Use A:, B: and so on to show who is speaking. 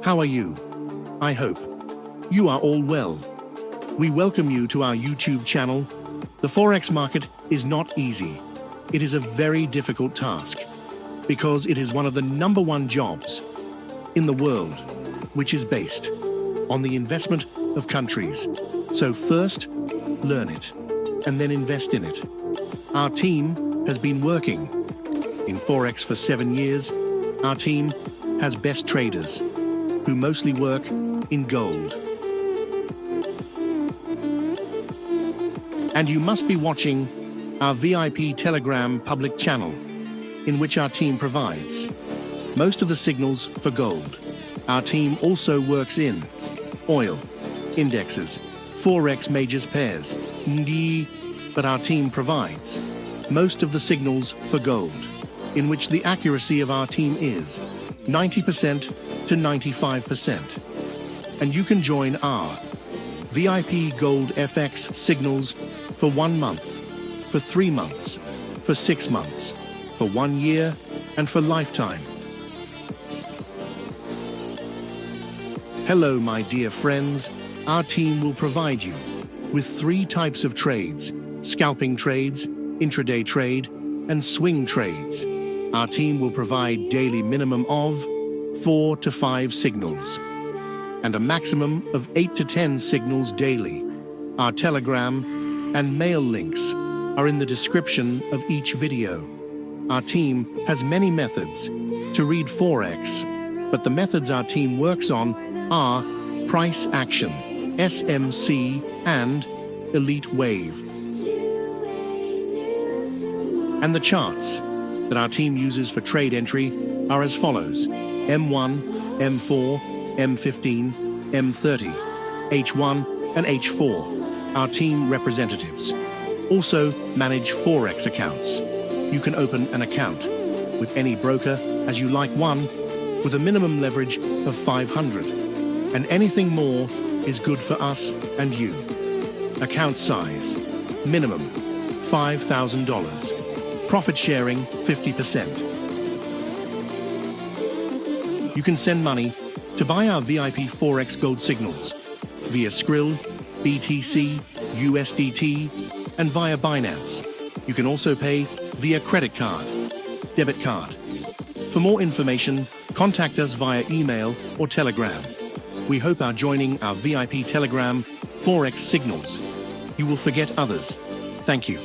A: How are you? I hope you are all well. We welcome you to our YouTube channel. The Forex market is not easy. It is a very difficult task because it is one of the #1 jobs in the world, which is based on the investment of countries. So first, learn it and then invest in it. Our team has been working in Forex for 7 years. Our team has best traders who mostly work in gold. And you must be watching our VIP Telegram public channel, in which our team provides most of the signals for gold. Our team also works in oil, indexes, Forex majors pairs, but our team provides most of the signals for gold, in which the accuracy of our team is 90% to 95%. And you can join our VIP Gold FX signals for 1 month, for 3 months, for 6 months, for 1 year, and for lifetime. Hello, my dear friends. Our team will provide you with 3 types of trades: scalping trades, intraday trade, and swing trades. Our team will provide daily minimum of 4 to 5 signals and a maximum of 8 to 10 signals daily. Our Telegram and mail links are in the description of each video. Our team has many methods to read Forex, but the methods our team works on are price action, SMC, and elite wave. And the charts that our team uses for trade entry are as follows: M1, M4, M15, M30, H1, and H4. Our team representatives also manage Forex accounts. You can open an account with any broker as you like, one with a minimum leverage of 500, and anything more is good for us and you. Account size, minimum $5,000. Profit sharing, 50%. You can send money to buy our VIP Forex gold signals via Skrill, BTC, USDT, and via Binance. You can also pay via credit card, debit card. For more information, contact us via email or Telegram. We hope our joining our VIP Telegram Forex signals, you will forget others. Thank you.